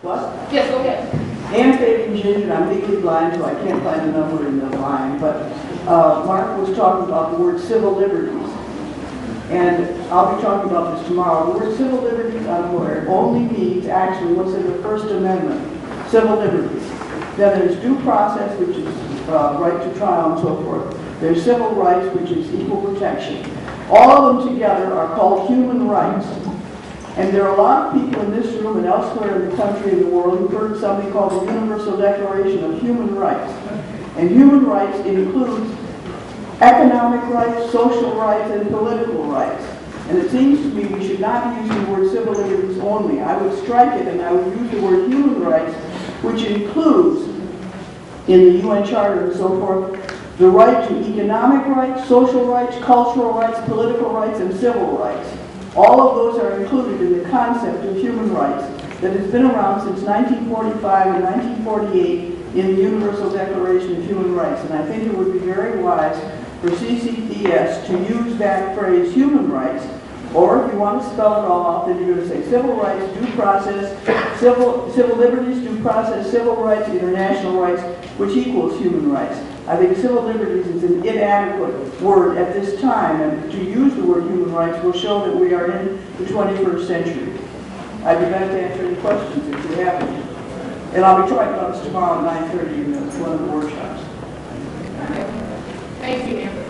What? Yes, go ahead. mpeg2video, I'm legally blind, so I can't find the number in the line, but Mark was talking about the word civil liberties. And I'll be talking about this tomorrow. The word civil liberties, I'm aware, only means actually what's in the First Amendment, civil liberties. Then there's due process, which is right to trial and so forth. There's civil rights, which is equal protection. All of them together are called human rights. And there are a lot of people in this room and elsewhere in the country and the world who've heard something called the Universal Declaration of Human Rights. And human rights includes economic rights, social rights, and political rights. And it seems to me we should not be using the word civil liberties only. I would strike it and I would use the word human rights, which includes, in the UN Charter and so forth, the right to economic rights, social rights, cultural rights, political rights, and civil rights. All of those are included in the concept of human rights that has been around since 1945 and 1948 in the Universal Declaration of Human Rights. And I think it would be very wise for CCDS to use that phrase, human rights, or if you want to spell it all out, then you're going to say civil rights, due process, civil liberties, due process, civil rights, international rights, which equals human rights. I think civil liberties is an inadequate word at this time, and to use the word human rights will show that we are in the 21st century. I'd be glad to answer any questions if you have any. And I'll be talking about this tomorrow at 9:30 in one of the workshops. Thank you, Amber.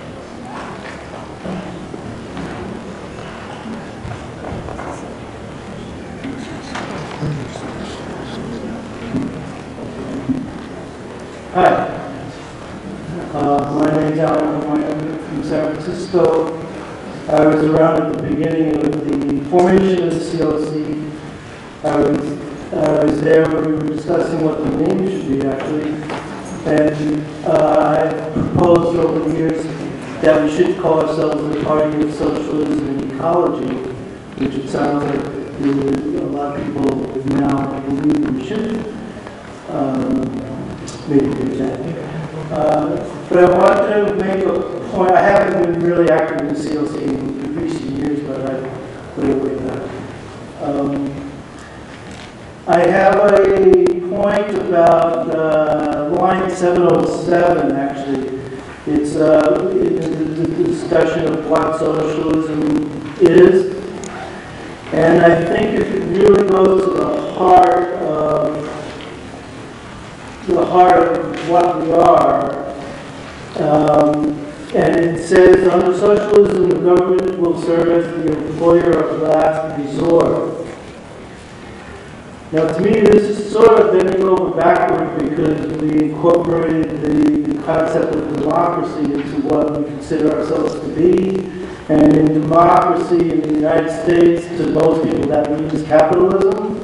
Hi. My name is Alan. I'm from San Francisco. I was around at the beginning of the formation of the CLC. I was there when we were discussing what the name should be, actually. And I proposed over the years that we should call ourselves the Party of Socialism and Ecology, which it sounds like a lot of people now believe we should. Maybe do that. But I wanted to make a point. I haven't been really active in the CLC in recent years, but I put away that. I have a point about line 707, actually. It's the discussion of what socialism is. And I think it really goes to the heart of what we are. And it says, under socialism, the government will serve as the employer of last resort. Now, to me, this is sort of bending over backward because we incorporated the concept of democracy into what we consider ourselves to be. And in democracy in the United States, to most people, that means capitalism.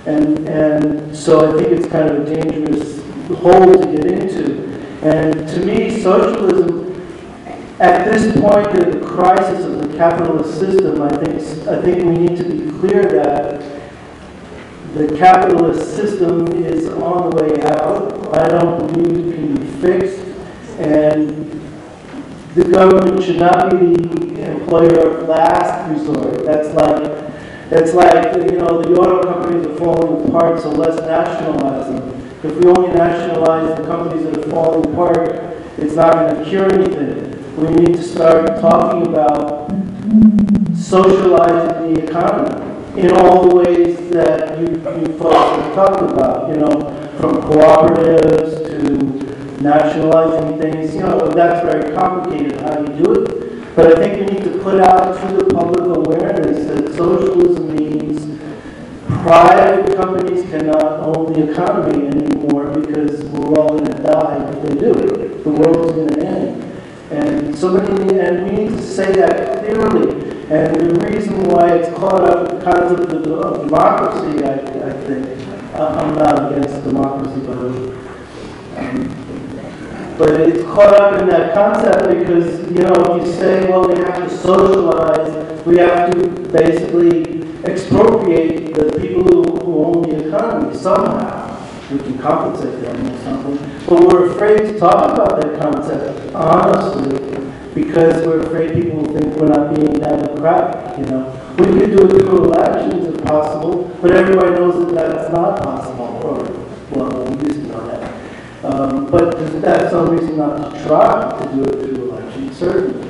And so I think it's kind of a dangerous hole to get into. And to me, socialism, at this point in the crisis of the capitalist system, I think we need to be clear that the capitalist system is on the way out. I don't believe it can be fixed, and the government should not be the employer of last resort. That's like the auto companies are falling apart, so let's nationalize them. If we only nationalize the companies that are falling apart, it's not going to cure anything. We need to start talking about socializing the economy in all the ways that you folks have talked about, from cooperatives to nationalizing things. That's very complicated how you do it. But I think we need to put out to the public awareness that socialism means private companies cannot own the economy anymore because we're all going to die if they do. The world is going to end. And we need to say that clearly. And the reason why it's caught up in the concept of democracy, I think, I'm not against democracy, but it's caught up in that concept because, if you say, well, we have to socialize, we have to basically expropriate the people who own the economy somehow. We can compensate them or something. But we're afraid to talk about that concept, honestly, because we're afraid people will think we're not being democratic, We could do it through elections if possible, but everybody knows that that's not possible, or, well, we used to know that. But that's no reason not to try to do it through election, certainly.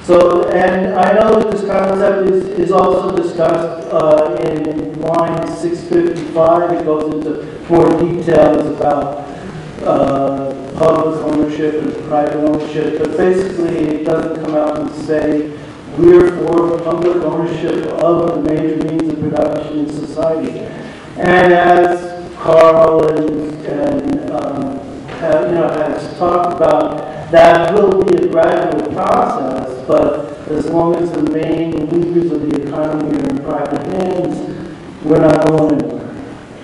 So, and I know that this concept is also discussed in line 655. It goes into more details about public ownership and private ownership, but basically it doesn't come out and say we're for public ownership of the major means of production in society. And as Carl has talked about, that will be a gradual process, but as long as the main levers of the economy are in private hands, we're not going anywhere.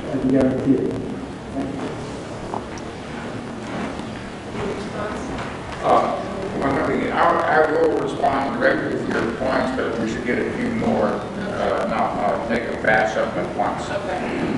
I can guarantee it. I will respond directly to your points, but we should get a few more, not make a fast up at once. Okay.